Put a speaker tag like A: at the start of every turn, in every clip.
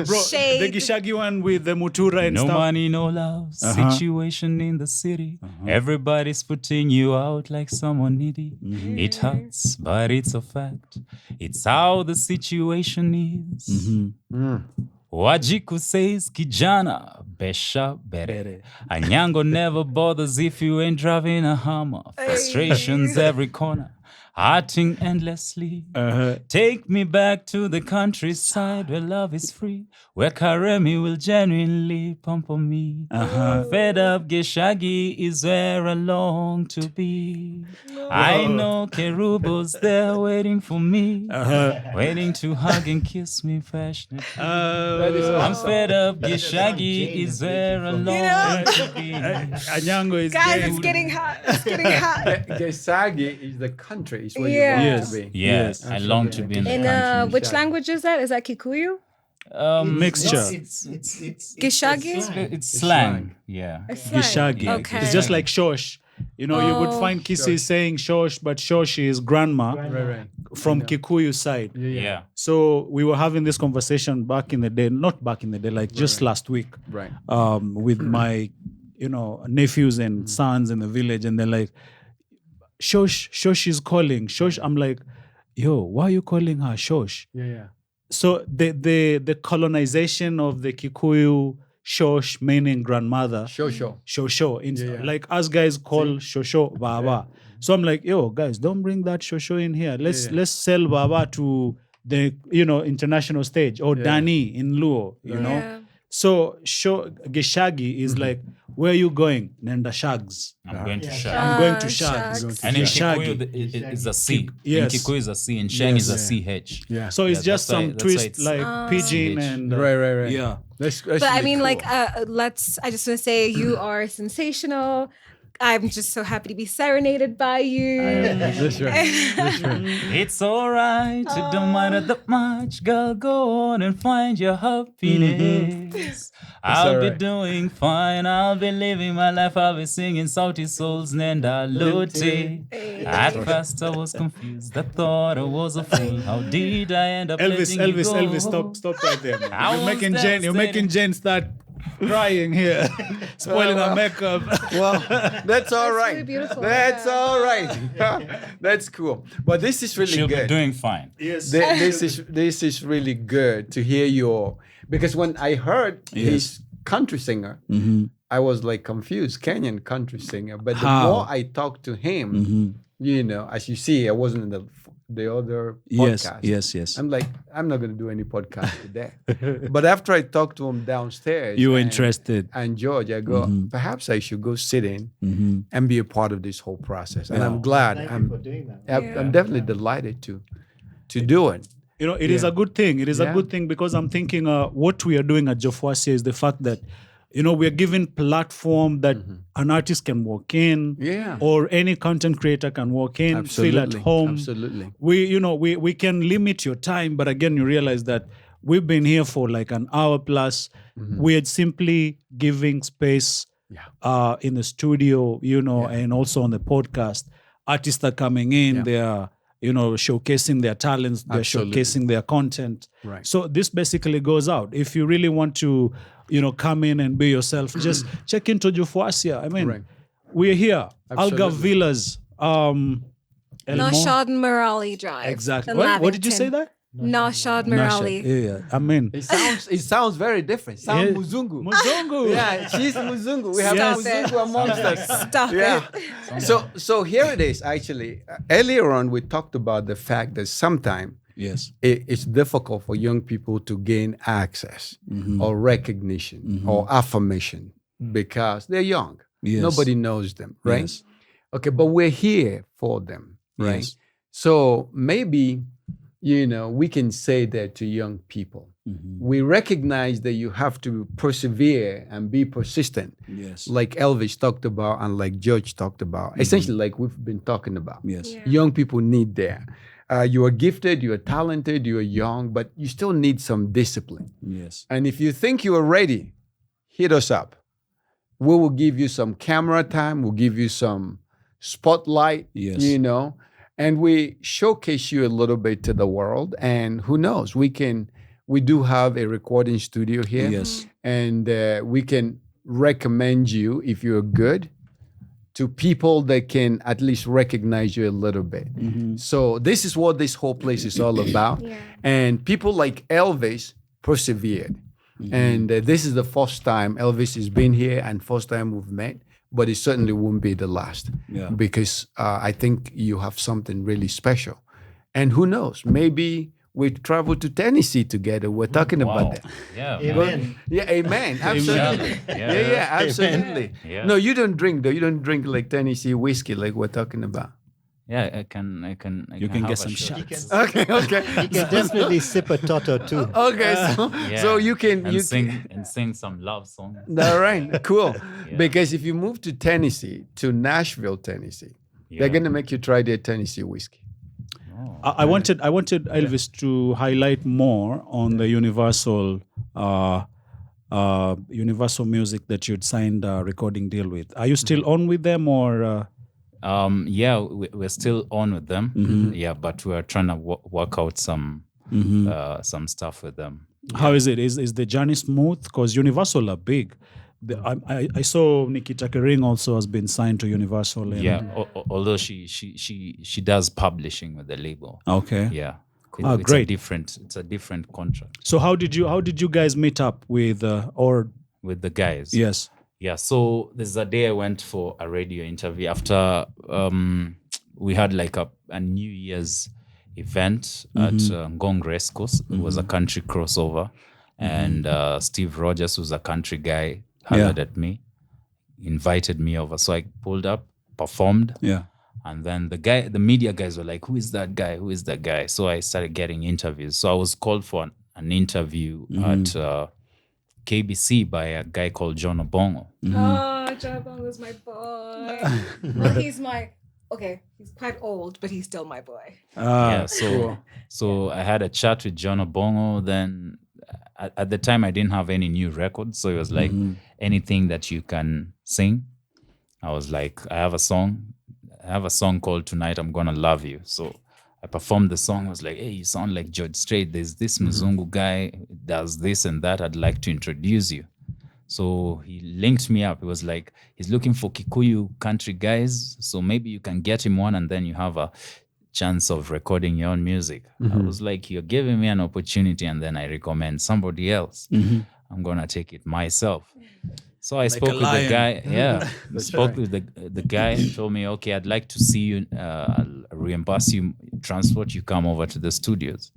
A: Bro,
B: Shade.
A: the Gichagi one with the Mutura and
C: No
A: stuff.
C: money, no love, situation in the city. Everybody's putting you out like someone needy. It hurts, but it's a fact. It's how the situation is. Wajiku says, Kijana, besha bere. Anyango never bothers if you ain't driving a Hummer. Frustrations every corner. Hearting endlessly. Take me back to the countryside where love is free, where Karemi will genuinely pump on me. Fed up Gichagi is where I long to be. I know Kerubo's there waiting for me, waiting to hug and kiss me passionately. I'm fed up Gichagi is where I long to be.
A: Anyango is
B: Guys,
A: gay.
B: it's getting hot. It's getting hot.
D: Gichagi is the country. Is where
B: Yeah.
D: you want to be.
C: Yes, I long to be in the
B: In
C: country.
B: which language is that? Is that Kikuyu?
A: Mixture.
E: It's
B: Gishagi?
C: It's slang. Yeah.
B: It's slang.
A: Gishagi.
B: Okay.
A: It's just like shosh. You know, you would find Kisi saying shosh, but shosh is grandma
D: Right.
A: from Kikuyu side.
C: Yeah.
A: So we were having this conversation back in the day, not back in the day, like just last week,
D: Right.
A: with my, nephews and sons in the village, and they're like, Shosh is calling. Shosh, I'm like, yo, why are you calling her Shosh?
D: Yeah.
A: So the colonization of the Kikuyu Shosh, meaning grandmother,
D: Shosho.
A: Shosho,
D: Yeah.
A: like us guys call Shosho Baba. So I'm like, yo, guys, don't bring that Shosho in here. Let's sell Baba to the international stage, or Dani in Luo, you know.
B: Yeah.
A: So Gishagi is like, where are you going? Nenda Shags.
C: I'm going to Shag.
A: I'm going to
B: Shags.
A: Shags.
C: And in
A: Gishagi.
C: Kikuyu, it's a C.
A: Yes.
C: In Kikuyu is a C, and Shang is a CH.
D: Yeah.
A: So it's
C: Yeah,
A: just
C: that's why-
A: some
C: that's why
A: twist
C: it's-
A: like pidgin
C: CH.
A: and
D: Right.
A: yeah.
D: That's
B: But I mean,
D: cool.
B: like, I just want to say you are sensational. I'm just so happy to be serenaded by you.
D: That's right.
C: It's alright, it don't matter that much, girl. Go on and find your happiness. I'll be
D: alright.
C: doing fine. I'll be living my life. I'll be singing Sauti Souls Nenda Lute. At first I was confused. I thought I was a fool. How did I end up letting you go?
A: Elvis, stop right there, man.
C: I
A: You're
C: was
A: making
C: devastated.
A: Jen start crying here, spoiling her makeup.
D: Well, that's all right.
B: really beautiful.
D: That's
B: Yeah.
D: all right. That's cool. But this is really
C: She'll be
D: good.
C: doing fine.
A: Yes.
D: This is really good to hear because when I heard his country singer, I was like confused, Kenyan country singer. But the
A: How?
D: more I talked to him, as you see, I wasn't in the other podcast.
A: Yes.
D: I'm like, I'm not going to do any podcast today. But after I talked to him downstairs,
A: You were
D: and-
A: interested.
D: And George, I go, perhaps I should go sit in and be a part of this whole process. And I'm glad.
E: Thank you for doing that.
D: I'm definitely delighted to do it.
A: It is a good thing. It is a
D: Yeah.
A: good thing because I'm thinking what we are doing at JOfuasia is the fact that, we are giving platform that an artist can walk in,
D: Yeah.
A: or any content creator can walk in, feel at home.
D: Absolutely.
A: We can limit your time, but again, you realize that we've been here for like an hour plus. We're simply giving space in the studio, and also on the podcast. Artists are coming in, they are, showcasing their talents, they're
D: Absolutely.
A: showcasing their content.
D: Right.
A: So this basically goes out. If you really want to, come in and be yourself, just check into JOfuasia. I mean,
D: Right.
A: we're here.
D: Absolutely.
A: Alga Villas. Elmo.
B: Nashad Merali Drive.
A: Exactly.
B: in
A: What did you
B: Lavington.
A: say that?
B: Nashad
A: Nasha.
B: Merali.
A: Yeah. I mean,
D: It sounds very different. Sounds
A: Yeah.
D: Muzungu.
A: Muzungu.
D: Yeah, she's Muzungu. We have
B: Stop
D: Muzungu
B: it.
D: amongst us.
B: Stop
D: Yeah.
B: it.
D: So here it is. Actually, earlier on we talked about the fact that sometimes
A: yes.
D: it's difficult for young people to gain access or recognition or affirmation because they're young.
A: Yes.
D: Nobody knows them, right?
A: Yes.
D: Okay, but we're here for them, right?
A: Yes.
D: So maybe, we can say that to young people. We recognize that you have to persevere and be persistent,
A: Yes.
D: like Elvis talked about and like George talked about, essentially like we've been talking about.
A: Yes.
B: Yeah.
D: Young people need that. You are gifted, you are talented, you are young, but you still need some discipline.
A: Yes.
D: And if you think you are ready, hit us up. We will give you some camera time, we'll give you some spotlight,
A: Yes.
D: and we showcase you a little bit to the world. And who knows, we can we do have a recording studio here.
A: Yes.
D: And we can recommend you, if you're good, to people that can at least recognize you a little bit. So this is what this whole place is all about.
B: Yeah.
D: And people like Elvis persevered. And this is the first time Elvis has been here and first time we've met, but it certainly won't be the last.
A: Yeah.
D: Because I think you have something really special. And who knows, maybe we travel to Tennessee together. We're talking about that.
C: Yeah.
E: Amen.
D: Yeah, amen. Absolutely. Yeah, absolutely.
C: Yeah.
D: No, you don't drink though. You don't drink like Tennessee whiskey like we're talking about.
C: Yeah, I can.
A: You can
C: have
A: get
C: a
A: some
C: shot.
A: shots.
D: Okay.
E: You can definitely sip a toto too.
D: Okay, so you can
C: and
D: you
C: sing some love songs.
D: all right, cool.
C: Yeah.
D: Because if you move to Tennessee, to Nashville, Tennessee,
C: Yeah.
D: they're gonna make you try their Tennessee whiskey.
A: I wanted Elvis to highlight more on the Universal Universal Music that you'd signed a recording deal with. Are you still on with them or?
C: Yeah, we're still on with them. Yeah, but we're trying to work out some stuff with them.
A: How is it? Is the journey smooth? Because Universal are big. I saw Nikita Kering also has been signed to Universal. And,
C: Yeah, although she does publishing with the label.
A: Okay.
C: Yeah.
A: Oh, great.
C: It's a different contract
A: So how did you guys meet up with or
C: with the guys.
A: yes?
C: Yeah, so there's a day I went for a radio interview after we had like a New Year's event at Ngong Race Course. It was a country crossover. And Steve Rogers, who's a country guy, hollered at me, invited me over. So I pulled up, performed.
A: Yeah.
C: And then the media guys were like, who is that guy? Who is that guy? So I started getting interviews. So I was called for an interview at KBC by a guy called John Obongo.
B: Oh, John Bongo's my boy. Well, he's quite old, but he's still my boy.
C: Yeah, so I had a chat with John Obongo. Then at the time I didn't have any new records, so it was like anything that you can sing. I was like, I have a song called Tonight I'm Gonna Love You. So I performed the song. I was like, hey, you sound like George Strait. There's this Mzungu guy, does this and that. I'd like to introduce you. So he linked me up. It was like, he's looking for Kikuyu country guys. So maybe you can get him one and then you have a chance of recording your own music. I was like, you're giving me an opportunity and then I recommend somebody else. I'm going to take it myself. So I spoke with the guy. Yeah, spoke with the guy. Told me, okay, I'd like to see you. I'll reimburse you transport. You come over to the studios.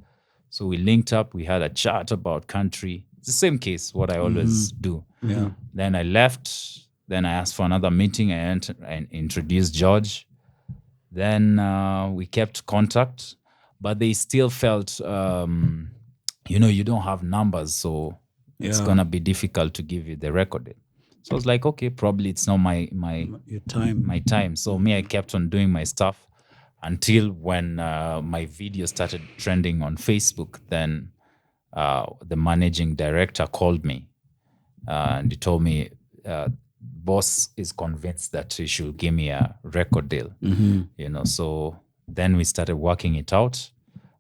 C: So we linked up. We had a chat about country. It's the same case. What I always do.
A: Yeah.
C: Then I left. Then I asked for another meeting. I introduced George. Then we kept contact, but they still felt, you don't have numbers, so it's gonna be difficult to give you the record. So I was like, okay, probably it's not
A: Your time.
C: my time. So I kept on doing my stuff until when my video started trending on Facebook. Then the managing director called me and he told me, boss is convinced that he should give me a record deal. So then we started working it out.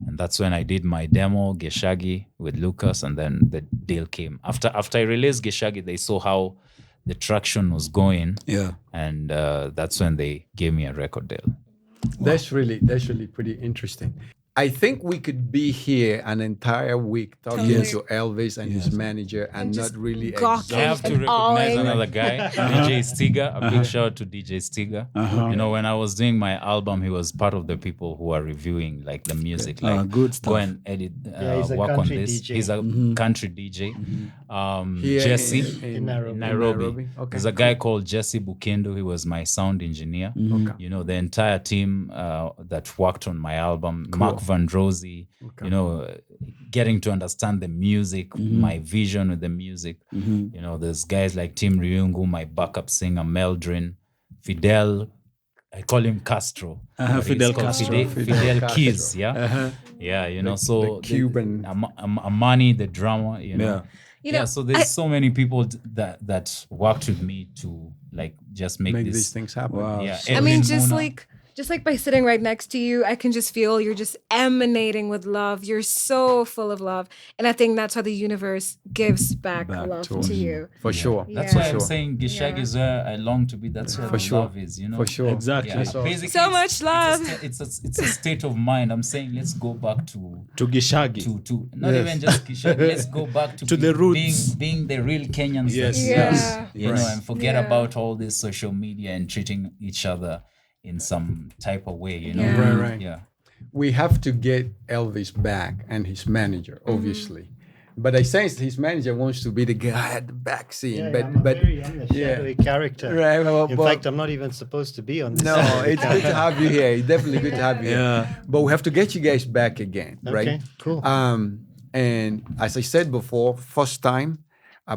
C: And that's when I did my demo, Gichagi, with Lucas, and then the deal came. After I released Gichagi, they saw how the traction was going.
A: Yeah.
C: And that's when they gave me a record deal.
D: That's really pretty interesting. I think we could be here an entire week talking
B: Totally.
D: to Elvis and his manager and
B: just
D: not really
B: gawking.
C: I have to
B: And
C: recognize
B: awing.
C: another guy, DJ Stiga. A big shout out to DJ Stiga. When I was doing my album, he was part of the people who are reviewing like the music. Like,
A: good stuff.
C: go and edit,
E: he's a
C: work on
E: country
C: this.
E: DJ.
C: He's a country DJ.
D: Here
C: Jesse
D: in
C: Nairobi.
D: Okay.
C: There's a guy called Jesse Bukendo. He was my sound engineer. The entire team that worked on my album, Mark Van Rosie, getting to understand the music, my vision with the music. There's guys like Tim Riungu, my backup singer, Meldrin, Fidel, I call him Castro. But
A: Fidel
C: he's called
A: Castro.
C: Fidel
D: Castro.
C: Keys, yeah? Yeah, so
D: the Cuban.
C: Amani, the drummer,
A: Yeah.
C: So there's so many people that worked with me to like just make
D: Make these
C: this
D: things happen.
A: Wow.
C: Yeah,
B: I mean,
C: Edwin
B: just
C: Muna.
B: like just like by sitting right next to you, I can just feel you're just emanating with love. You're so full of love. And I think that's how the universe gives back love to you.
D: For sure.
C: That's why
B: Yeah.
C: I'm saying Gichagi is where I long to be. That's where the love is, you know.
D: For sure.
A: Exactly.
C: Yeah, basically,
B: So much love.
C: It's a state of mind. I'm saying let's go back to
A: Gichagi.
C: not even just Gichagi. Let's go back to
A: the roots.
C: being the real Kenyans.
A: Yes.
C: that we
B: Yeah.
C: are, you know, and forget about all this social media and treating each other in some type of way, you know.
B: Yeah.
D: Right.
C: Yeah.
D: We have to get Elvis back and his manager, obviously. But I sense his manager wants to be the guy at the back scene.
E: I'm a shadowy character.
D: Right, well,
E: In
D: but-
E: fact, I'm not even supposed to be on this.
D: No, it's good to have you here. It's definitely good to have you
A: Yeah.
D: here. But we have to get you guys back again, right?
E: Okay, cool.
D: And as I said before, first time,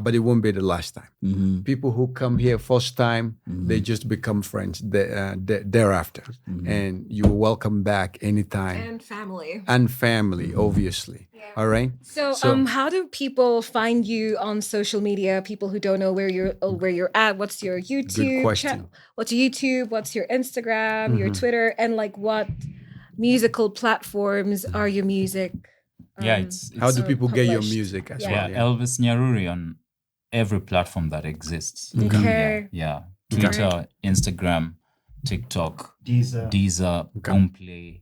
D: but it won't be the last time. People who come here first time, they just become friends thereafter. And you're welcome back anytime.
B: And family.
D: And family, obviously. All right?
B: So, how do people find you on social media? People who don't know where you're at. What's your YouTube?
D: question.
B: What's your YouTube? What's your Instagram? Your Twitter? And like, what musical platforms are your music?
C: Yeah, it's
D: How do people get your
B: published.
D: music as
B: Yeah.
D: well?
C: Elvis Nyaruri on every platform that exists.
B: Okay.
C: Yeah. Twitter, Instagram, TikTok,
E: Deezer.
C: Deezer, Boomplay,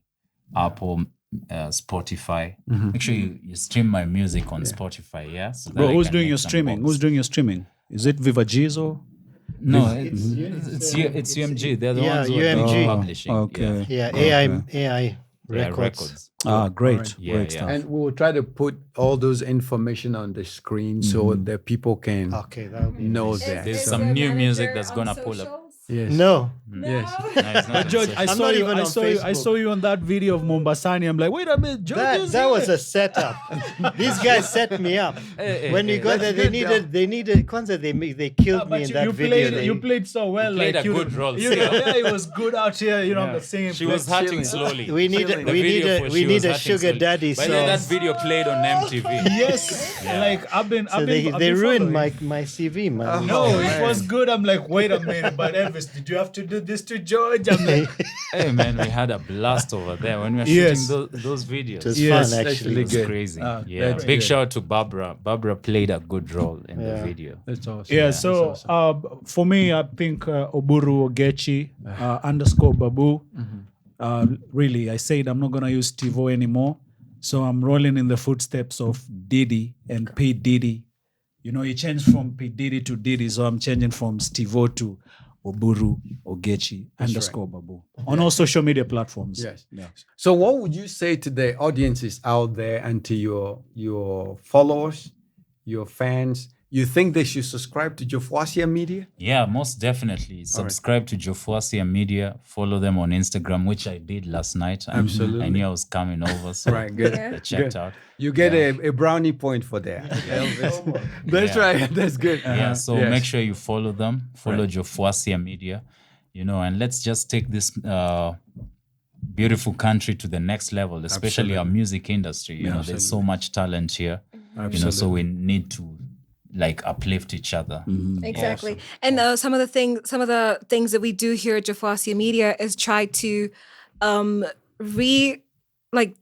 C: Apple, Spotify. Make sure you stream my music on Spotify, yeah? So that
A: Bro,
C: I
A: who's
C: can
A: doing
C: make
A: your
C: some
A: streaming?
C: bucks.
A: Who's doing your streaming? Is it Viva Jizo?
C: No, it's UMG. They're the
E: Yeah,
C: ones who are doing
E: UMG.
C: the publishing.
A: Okay.
E: Yeah, AI
C: Yeah,
E: records.
A: Ah, great.
C: Yeah,
A: Great
C: yeah.
A: stuff.
D: And we will try to put all those information on the screen so that people can
E: Okay, that would be
D: know
E: nice.
D: that.
C: There's
B: Is
C: some
B: your
C: new music
B: manager
C: that's
B: on
C: gonna pull up.
B: socials?
D: Yes.
E: No,
D: Yes.
C: No, it's not
A: But George, I
E: I'm
A: saw
E: not
A: you.
E: even
A: I
E: on
A: saw you. I
E: Facebook.
A: saw you on that video of Mombasani. I'm like, wait a minute, George is
E: that
A: here.
E: was a setup. These guys set me up. When we got there,
D: That's
E: they needed. Kwanzaa, they killed me
A: But
E: in
A: you,
E: that
A: you
E: video.
A: played. You played so well.
C: You played
A: like
C: a good role,
A: You
C: see?
A: know, yeah, it was good out here. You know, singing.
C: She was
A: playing.
C: hurting slowly.
E: We need
C: The
E: a, we need
C: video
E: a,
C: for
E: we
C: She
E: need
C: Was
E: a
C: Hurting
E: sugar
C: Slowly.
E: daddy
C: By the way,
E: song.
C: that video played on MTV.
A: Yes, like I've been.
E: So
A: I've been, I've
E: they
A: been
E: ruined
A: following.
E: my CV, man.
A: No, it was good. I'm like, wait a minute, but Elvis, did you have to do this to George? I'm like,
C: Hey man, we had a blast over there when we were
A: Yes.
C: shooting those videos.
E: It was
A: Yes,
E: fun,
C: It
E: actually.
C: was
D: good.
C: crazy.
A: Ah,
C: Yeah,
A: that's
C: big
A: good.
C: shout out to Barbara. Barbara played a good role in the video.
D: That's awesome.
A: yeah. So for me, I think Oburu Ogechi _ Babu. Really, I said I'm not gonna use Tivo anymore. So I'm rolling in the footsteps of Diddy and P Diddy. You know, he changed from P Diddy to Diddy, so I'm changing from Stivo to Oburu Ogechi _ Babu on all social media platforms.
D: Yes.
A: Yeah.
D: So what would you say to the audiences out there and to your followers, your fans? You think they should subscribe to JOfuasia Media?
C: Yeah, most definitely. Subscribe to JOfuasia Media. Follow them on Instagram, which I did last night.
D: Absolutely.
C: I knew I was coming over, so
D: Right, good.
C: I checked out.
D: You get a brownie point for that. Elvis. That's
C: Yeah.
D: right. That's good.
C: Yeah, so
D: Yes.
C: make sure you follow them. Follow JOfuasia Media, you know, and let's just take this beautiful country to the next level, especially our music industry. You know, there's so much talent here. You know, so we need to like uplift each other.
B: Exactly. And some of the things that we do here at JOfuasia Media is try to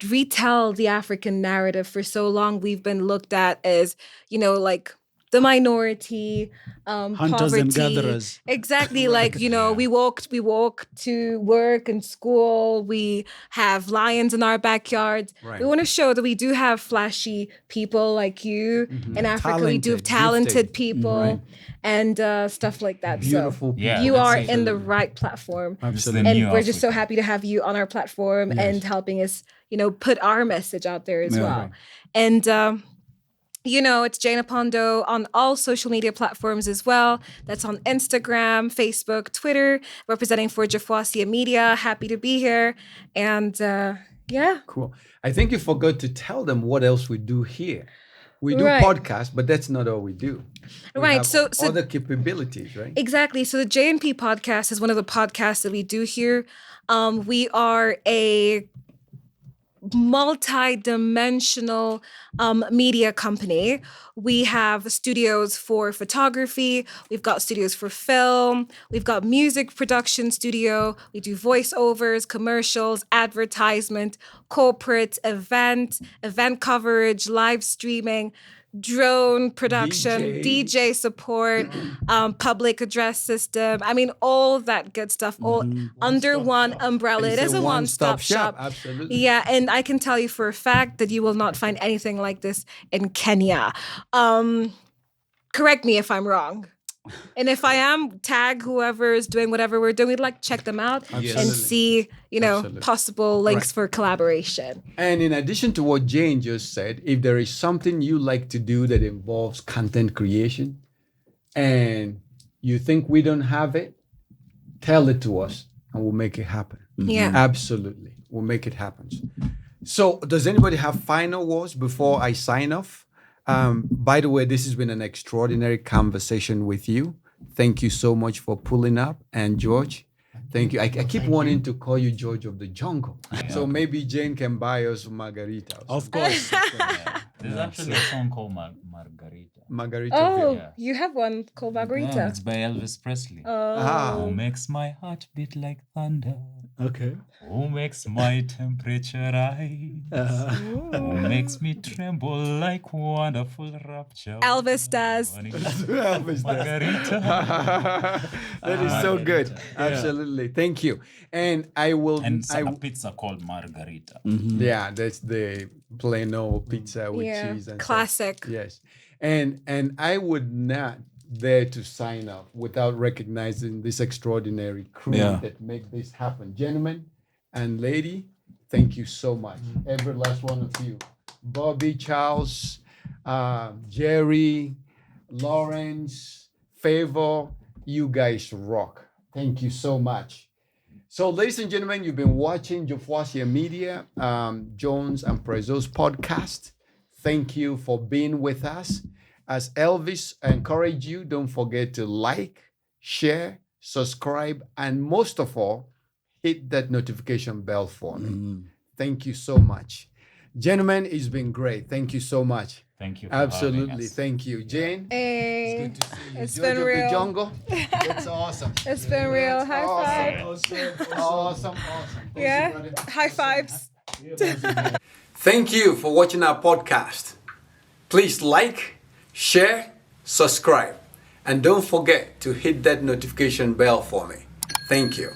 B: retell the African narrative. For so long we've been looked at as, you know, like the minority,
A: Hunters
B: poverty.
A: and gatherers.
B: Exactly. Like, you know, we walk to work and school. We have lions in our backyards.
D: Right.
B: We want to show that we do have flashy people like you. In Africa, we do have
D: Talented,
B: talented people and stuff like that.
D: Beautiful
B: So
D: people.
C: Yeah,
B: you
C: that's
B: are
C: it.
B: in the right platform.
C: It's the
B: And
C: new
B: we're just so
C: Africa.
B: happy to have you on our platform and helping us, you know, put our message out there as well. And, you know, it's Jana Pondo on all social media platforms as well. That's on Instagram, Facebook, Twitter, representing for JOfuasia Media. Happy to be here. And yeah.
D: Cool. I think you forgot to tell them what else we do here. We do
B: Right.
D: podcasts, but that's not all we do. We
B: Right,
D: have
B: so-
D: other capabilities, right?
B: Exactly. So the JNP podcast is one of the podcasts that we do here. We are a multi-dimensional media company. We have studios for photography. We've got studios for film. We've got music production studio. We do voiceovers, commercials, advertisement, corporate event coverage, live streaming, drone production, DJ support, public address system. I mean, all that good stuff, all under one umbrella. It is a one-stop shop.
D: Absolutely.
B: Yeah, and I can tell you for a fact that you will not find anything like this in Kenya. Correct me if I'm wrong. And if I am, tag whoever is doing whatever we're doing. We'd like to check them out and see, possible links for collaboration.
D: And in addition to what Jane just said, if there is something you like to do that involves content creation and you think we don't have it, tell it to us and we'll make it happen.
B: Yeah.
D: Absolutely. We'll make it happen. So does anybody have final words before I sign off? By the way, this has been an extraordinary conversation with you. Thank you so much for pulling up. And George, thank you. I keep wanting to call you George of the Jungle. So maybe Jane can buy us margaritas.
A: Of course.
C: There's actually a song called Margarita.
D: Margarita.
B: Oh,
C: Yeah.
B: you have one called Margarita.
C: Yeah, it's by Elvis Presley.
B: Oh.
C: Who makes my heart beat like thunder?
A: Okay.
C: Who makes my temperature rise? Who makes me tremble like wonderful rapture?
B: Elvis does.
D: Elvis does.
C: Margarita.
D: That is so good. Absolutely. Thank you. And I will.
C: And a pizza called Margarita.
D: Yeah, that's the plain old pizza with cheese and
B: classic.
D: stuff. Yes. And I would not dare to sign up without recognizing this extraordinary crew that make this happen. Gentlemen and lady, thank you so much. Every last one of you. Bobby, Charles, Jerry, Lawrence, Favor, you guys rock. Thank you so much. So, ladies and gentlemen, you've been watching JOfuasia Media, Jones and Prezzo's podcast. Thank you for being with us. As Elvis encouraged you, don't forget to like, share, subscribe, and most of all, hit that notification bell for me. Thank you so much. Gentlemen, it's been great. Thank you so much.
C: Thank you for
D: Absolutely.
C: having us.
D: Thank you. Jane?
B: Hey,
D: Good to see you.
B: it's
D: George
B: been
D: of
B: real.
D: the Jungle? It's awesome.
B: It's been real. High five.
D: Awesome. Thank
B: Yeah.
D: you, brother.
B: High fives.
D: Thank you for watching our podcast. Please like, share, subscribe, and don't forget to hit that notification bell for me. Thank you.